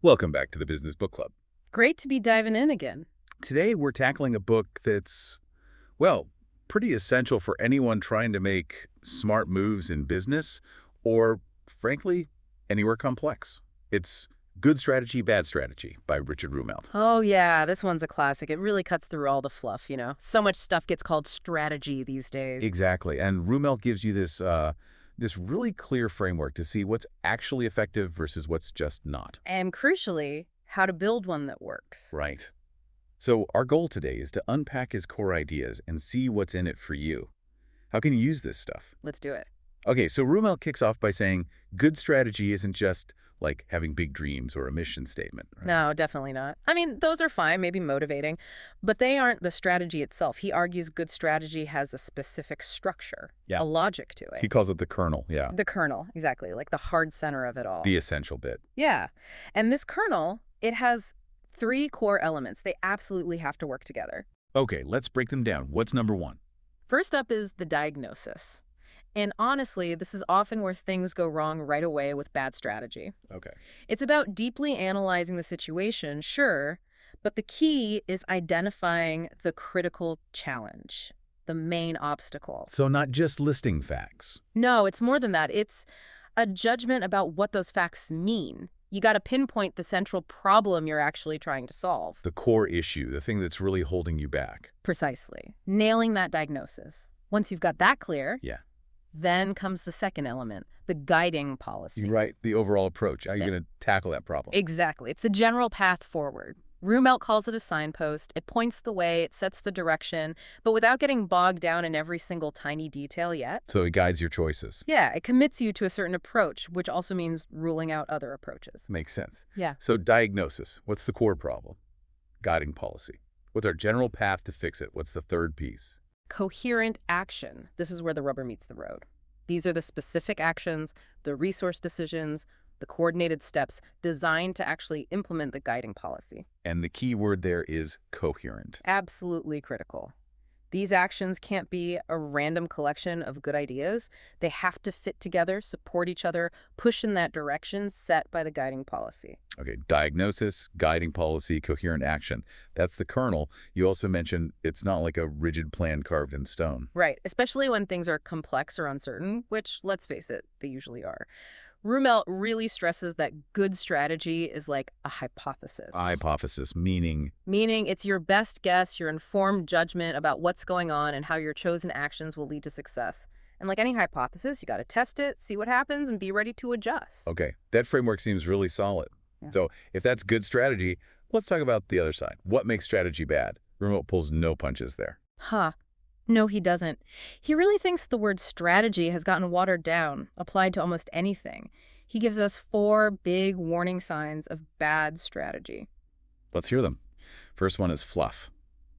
Welcome back to the Business Book Club. Great to be diving in again. Today we're tackling a book that's, well, pretty essential for anyone trying to make smart moves in business or, frankly, anywhere complex. It's Good Strategy, Bad Strategy by Richard Rumelt. Oh yeah, this one's a classic. It really cuts through all the fluff, you know. So much stuff gets called strategy these days. Exactly. And Rumelt gives you this really clear framework to see what's actually effective versus what's just not. And crucially, how to build one that works. Right. So our goal today is to unpack his core ideas and see what's in it for you. How can you use this stuff? Let's do it. Okay, so Rumelt kicks off by saying good strategy isn't just like having big dreams or a mission statement. Right? No, definitely not. I mean, those are fine, maybe motivating, but they aren't the strategy itself. He argues good strategy has a specific structure, a logic to it. He calls it the kernel, yeah. The kernel, exactly, like the hard center of it all. The essential bit. Yeah. And this kernel, it has 3 core elements. They absolutely have to work together. Okay, let's break them down. What's number 1? First up is the diagnosis. And honestly, this is often where things go wrong right away with bad strategy. Okay. It's about deeply analyzing the situation, sure, but the key is identifying the critical challenge, the main obstacle. So not just listing facts. No, it's more than that. It's a judgment about what those facts mean. You got to pinpoint the central problem you're actually trying to solve. The core issue, the thing that's really holding you back. Precisely. Nailing that diagnosis. Once you've got that clear, then comes the second element, the guiding policy. Right, the overall approach. How are you going to tackle that problem? Exactly. It's the general path forward. Rumelt calls it a signpost. It points the way, it sets the direction, but without getting bogged down in every single tiny detail yet. So it guides your choices. Yeah, it commits you to a certain approach, which also means ruling out other approaches. Makes sense. Yeah. So diagnosis, what's the core problem? Guiding policy. What's our general path to fix it? What's the third piece? Coherent action. This is where the rubber meets the road. These are the specific actions, the resource decisions, the coordinated steps designed to actually implement the guiding policy. And the key word there is coherent. Absolutely critical. These actions can't be a random collection of good ideas. They have to fit together, support each other, push in that direction set by the guiding policy. Okay, diagnosis, guiding policy, coherent action. That's the kernel. You also mentioned it's not like a rigid plan carved in stone. Right, especially when things are complex or uncertain, which, let's face it, they usually are. Rumelt really stresses that good strategy is like a hypothesis. A hypothesis, meaning? Meaning it's your best guess, your informed judgment about what's going on and how your chosen actions will lead to success. And like any hypothesis, you got to test it, see what happens, and be ready to adjust. Okay, that framework seems really solid. Yeah. So if that's good strategy, let's talk about the other side. What makes strategy bad? Rumelt pulls no punches there. Huh. No, he doesn't. He really thinks the word strategy has gotten watered down, applied to almost anything. He gives us 4 big warning signs of bad strategy. Let's hear them. First one is fluff.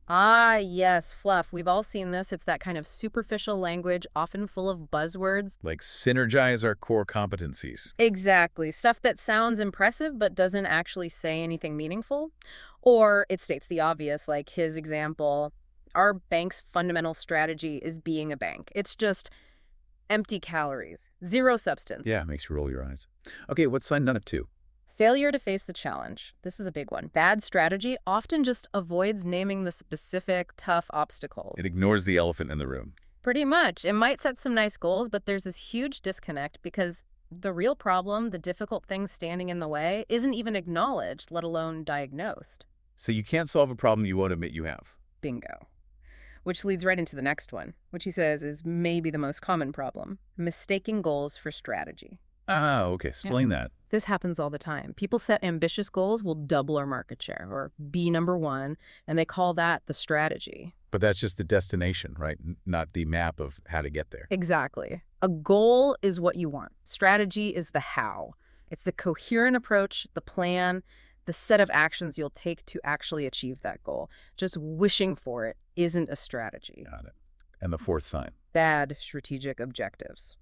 Ah, yes, fluff. We've all seen this. It's that kind of superficial language, often full of buzzwords. Like synergize our core competencies. Exactly. Stuff that sounds impressive but doesn't actually say anything meaningful. Or it states the obvious, like his example. Our bank's fundamental strategy is being a bank. It's just empty calories, zero substance. Yeah, makes you roll your eyes. Okay, what's sign number 2? Failure to face the challenge. This is a big one. Bad strategy often just avoids naming the specific, tough obstacles. It ignores the elephant in the room. Pretty much. It might set some nice goals, but there's this huge disconnect because the real problem, the difficult thing standing in the way, isn't even acknowledged, let alone diagnosed. So you can't solve a problem you won't admit you have. Bingo. Which leads right into the next one, which he says is maybe the most common problem, mistaking goals for strategy. Ah, okay. Explain that. This happens all the time. People set ambitious goals, will double our market share or be number 1, and they call that the strategy. But that's just the destination, right? Not the map of how to get there. Exactly. A goal is what you want. Strategy is the how. It's the coherent approach, the plan, the set of actions you'll take to actually achieve that goal. Just wishing for it isn't a strategy. Got it. And the fourth sign? Bad strategic objectives.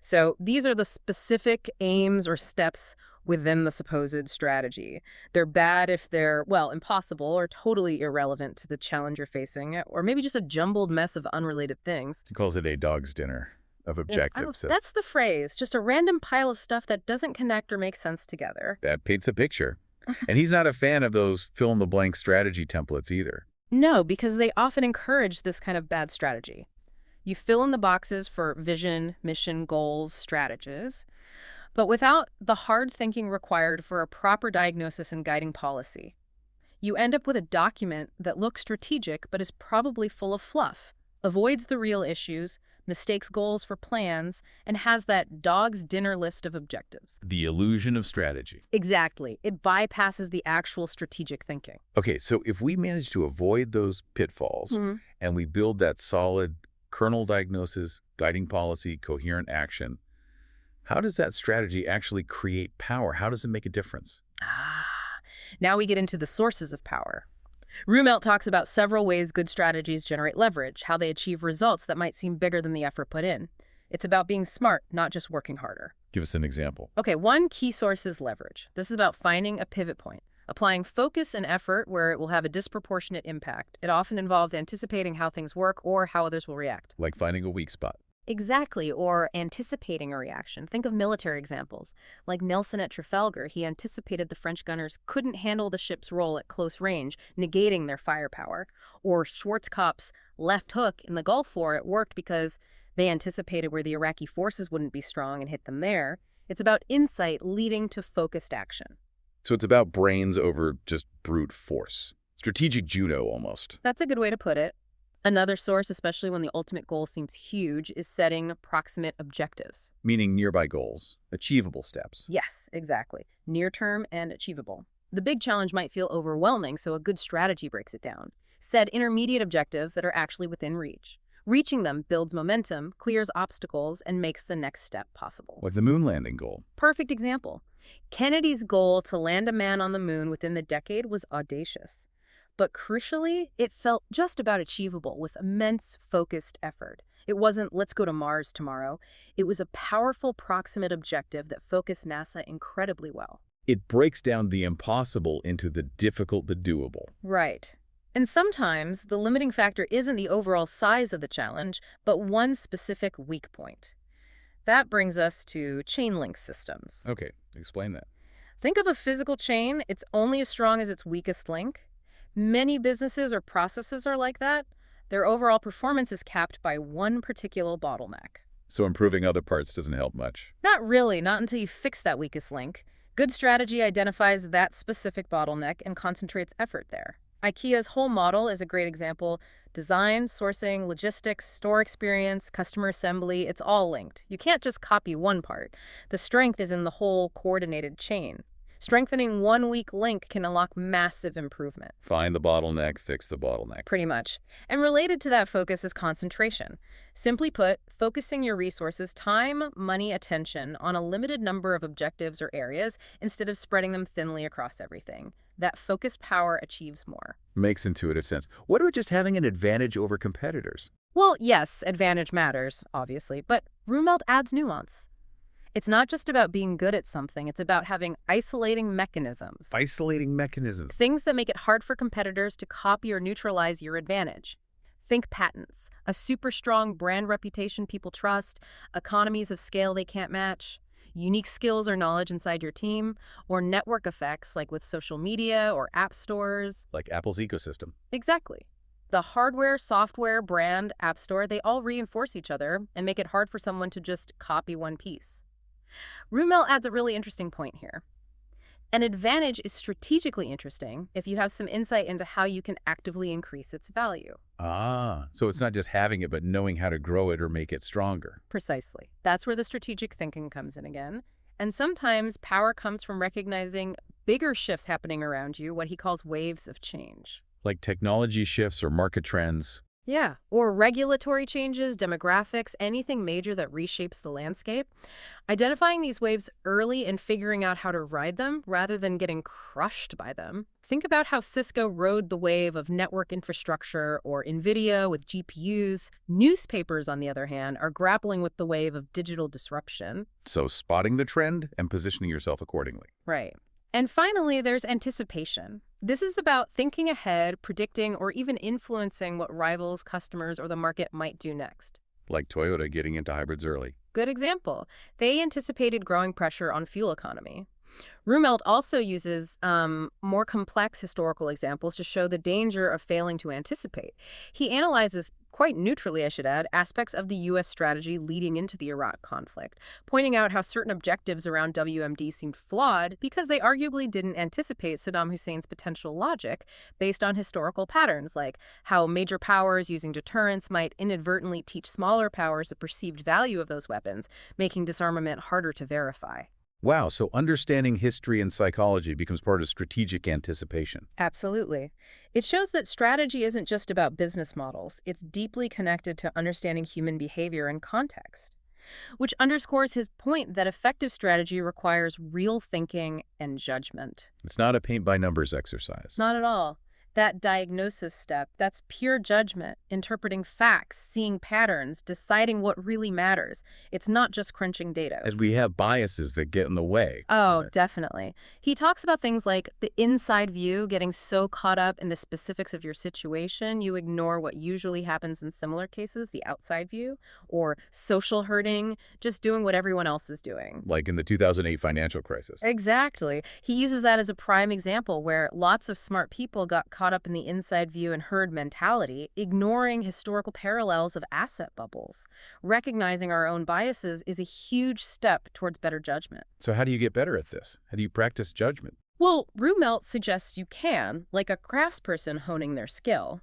So these are the specific aims or steps within the supposed strategy. They're bad if they're, well, impossible or totally irrelevant to the challenge you're facing, or maybe just a jumbled mess of unrelated things. He calls it a dog's dinner of objectives. That's the phrase. Just a random pile of stuff that doesn't connect or make sense together. That paints a picture. And he's not a fan of those fill-in-the-blank strategy templates either. No, because they often encourage this kind of bad strategy. You fill in the boxes for vision, mission, goals, strategies, but without the hard thinking required for a proper diagnosis and guiding policy. You end up with a document that looks strategic but is probably full of fluff, avoids the real issues, mistakes goals for plans, and has that dog's dinner list of objectives. The illusion of strategy. Exactly. It bypasses the actual strategic thinking. Okay, so if we manage to avoid those pitfalls and we build that solid kernel diagnosis, guiding policy, coherent action, how does that strategy actually create power? How does it make a difference? Now we get into the sources of power. Rumelt talks about several ways good strategies generate leverage, how they achieve results that might seem bigger than the effort put in. It's about being smart, not just working harder. Give us an example. Okay, one key source is leverage. This is about finding a pivot point, applying focus and effort where it will have a disproportionate impact. It often involves anticipating how things work or how others will react. Like finding a weak spot. Exactly, or anticipating a reaction. Think of military examples. Like Nelson at Trafalgar, he anticipated the French gunners couldn't handle the ship's roll at close range, negating their firepower. Or Schwarzkopf's left hook in the Gulf War, it worked because they anticipated where the Iraqi forces wouldn't be strong and hit them there. It's about insight leading to focused action. So it's about brains over just brute force. Strategic judo, almost. That's a good way to put it. Another source, especially when the ultimate goal seems huge, is setting proximate objectives. Meaning nearby goals, achievable steps. Yes, exactly. Near-term and achievable. The big challenge might feel overwhelming, so a good strategy breaks it down. Set intermediate objectives that are actually within reach. Reaching them builds momentum, clears obstacles, and makes the next step possible. Like the moon landing goal. Perfect example. Kennedy's goal to land a man on the moon within the decade was audacious. But crucially, it felt just about achievable with immense focused effort. It wasn't, let's go to Mars tomorrow. It was a powerful proximate objective that focused NASA incredibly well. It breaks down the impossible into the difficult but doable. Right. And sometimes the limiting factor isn't the overall size of the challenge, but one specific weak point. That brings us to chain link systems. Okay, explain that. Think of a physical chain. It's only as strong as its weakest link. Many businesses or processes are like that. Their overall performance is capped by one particular bottleneck. So improving other parts doesn't help much. Not really, not until you fix that weakest link. Good strategy identifies that specific bottleneck and concentrates effort there. IKEA's whole model is a great example. Design, sourcing, logistics, store experience, customer assembly, it's all linked. You can't just copy one part. The strength is in the whole coordinated chain. Strengthening one weak link can unlock massive improvement. Find the bottleneck, fix the bottleneck. Pretty much. And related to that focus is concentration. Simply put, focusing your resources, time, money, attention on a limited number of objectives or areas instead of spreading them thinly across everything. That focused power achieves more. Makes intuitive sense. What about just having an advantage over competitors? Well, yes, advantage matters, obviously, but Rumelt adds nuance. It's not just about being good at something, it's about having isolating mechanisms. Isolating mechanisms. Things that make it hard for competitors to copy or neutralize your advantage. Think patents, a super strong brand reputation people trust, economies of scale they can't match, unique skills or knowledge inside your team, or network effects like with social media or app stores. Like Apple's ecosystem. Exactly. The hardware, software, brand, app store, they all reinforce each other and make it hard for someone to just copy one piece. Rumelt adds a really interesting point here. An advantage is strategically interesting if you have some insight into how you can actively increase its value. So it's not just having it, but knowing how to grow it or make it stronger. Precisely. That's where the strategic thinking comes in again. And sometimes power comes from recognizing bigger shifts happening around you, what he calls waves of change. Like technology shifts or market trends. Yeah, or regulatory changes, demographics, anything major that reshapes the landscape. Identifying these waves early and figuring out how to ride them rather than getting crushed by them. Think about how Cisco rode the wave of network infrastructure or NVIDIA with GPUs. Newspapers, on the other hand, are grappling with the wave of digital disruption. So spotting the trend and positioning yourself accordingly. Right. And finally, there's anticipation. This is about thinking ahead, predicting, or even influencing what rivals, customers, or the market might do next. Like Toyota getting into hybrids early. Good example. They anticipated growing pressure on fuel economy. Rumelt also uses more complex historical examples to show the danger of failing to anticipate. He analyzes, quite neutrally I should add, aspects of the U.S. strategy leading into the Iraq conflict, pointing out how certain objectives around WMD seemed flawed because they arguably didn't anticipate Saddam Hussein's potential logic based on historical patterns, like how major powers using deterrence might inadvertently teach smaller powers the perceived value of those weapons, making disarmament harder to verify. Wow, so understanding history and psychology becomes part of strategic anticipation. Absolutely. It shows that strategy isn't just about business models. It's deeply connected to understanding human behavior and context, which underscores his point that effective strategy requires real thinking and judgment. It's not a paint-by-numbers exercise. Not at all. That diagnosis step, that's pure judgment, interpreting facts, seeing patterns, deciding what really matters. It's not just crunching data. As we have biases that get in the way. Oh, definitely. He talks about things like the inside view, getting so caught up in the specifics of your situation, you ignore what usually happens in similar cases, the outside view, or social herding, just doing what everyone else is doing. Like in the 2008 financial crisis. Exactly. He uses that as a prime example where lots of smart people got caught up in the inside view and herd mentality, ignoring historical parallels of asset bubbles. Recognizing our own biases is a huge step towards better judgment. So how do you get better at this? How do you practice judgment? Well, Rumelt suggests you can, like a craftsperson honing their skill.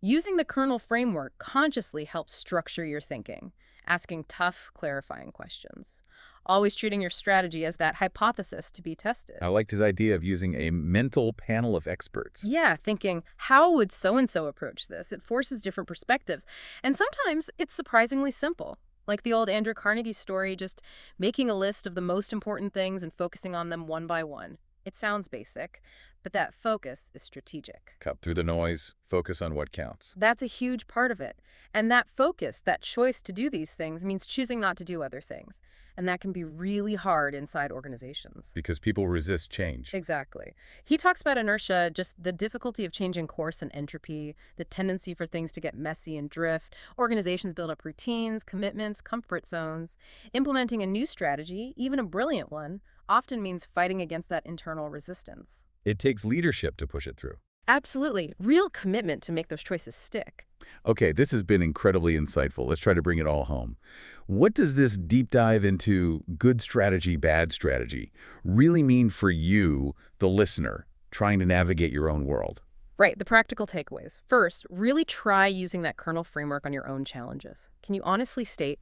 Using the Kernel framework consciously helps structure your thinking, asking tough, clarifying questions. Always treating your strategy as that hypothesis to be tested. I liked his idea of using a mental panel of experts. Yeah, thinking, how would so-and-so approach this? It forces different perspectives. And sometimes it's surprisingly simple. Like the old Andrew Carnegie story, just making a list of the most important things and focusing on them one by one. It sounds basic, but that focus is strategic. Cut through the noise, focus on what counts. That's a huge part of it. And that focus, that choice to do these things, means choosing not to do other things. And that can be really hard inside organizations. Because people resist change. Exactly. He talks about inertia, just the difficulty of changing course and entropy, the tendency for things to get messy and drift. Organizations build up routines, commitments, comfort zones. Implementing a new strategy, even a brilliant one, often means fighting against that internal resistance. It takes leadership to push it through. Absolutely. Real commitment to make those choices stick. Okay, this has been incredibly insightful. Let's try to bring it all home. What does this deep dive into good strategy, bad strategy really mean for you, the listener, trying to navigate your own world? Right, the practical takeaways. First, really try using that Kernel framework on your own challenges. Can you honestly state,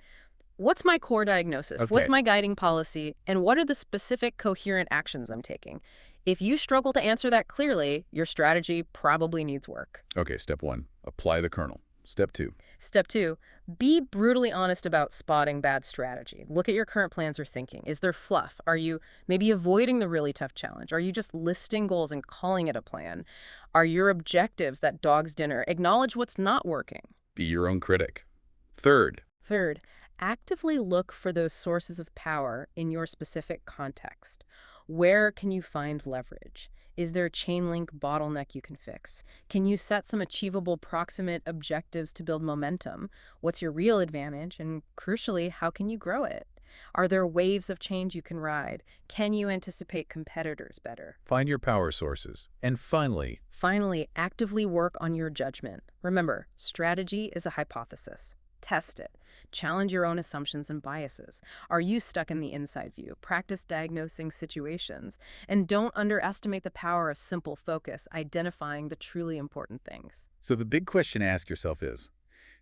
what's my core diagnosis? Okay. What's my guiding policy? And what are the specific coherent actions I'm taking? If you struggle to answer that clearly, your strategy probably needs work. Okay, step 1, apply the kernel. Step 2. Step 2, be brutally honest about spotting bad strategy. Look at your current plans or thinking. Is there fluff? Are you maybe avoiding the really tough challenge? Are you just listing goals and calling it a plan? Are your objectives that dog's dinner? Acknowledge what's not working. Be your own critic. Third, Actively look for those sources of power in your specific context. Where can you find leverage? Is there a chain link bottleneck you can fix? Can you set some achievable proximate objectives to build momentum? What's your real advantage? And crucially, how can you grow it? Are there waves of change you can ride? Can you anticipate competitors better? find your power sources. And finally, Actively work on your judgment. Remember, strategy is a hypothesis. Test it. Challenge your own assumptions and biases. Are you stuck in the inside view? Practice diagnosing situations. And don't underestimate the power of simple focus, identifying the truly important things. so the big question to ask yourself is,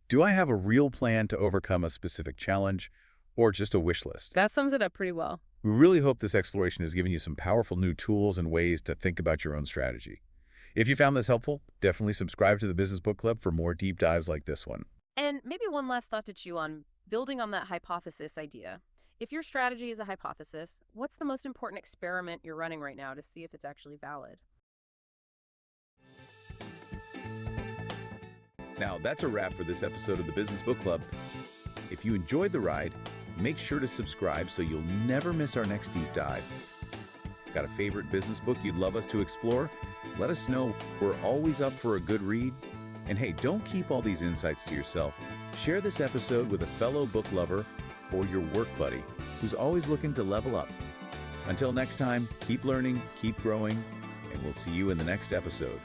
do I have a real plan to overcome a specific challenge or just a wish list? That sums it up pretty well. We really hope this exploration has given you some powerful new tools and ways to think about your own strategy. If you found this helpful, definitely subscribe to the Business Book Club for more deep dives like this one. And maybe one last thought to chew on, building on that hypothesis idea. If your strategy is a hypothesis, what's the most important experiment you're running right now to see if it's actually valid? Now, that's a wrap for this episode of the Business Book Club. If you enjoyed the ride, make sure to subscribe so you'll never miss our next deep dive. Got a favorite business book you'd love us to explore? Let us know. We're always up for a good read. And hey, don't keep all these insights to yourself. Share this episode with a fellow book lover or your work buddy who's always looking to level up. Until next time, keep learning, keep growing, and we'll see you in the next episode.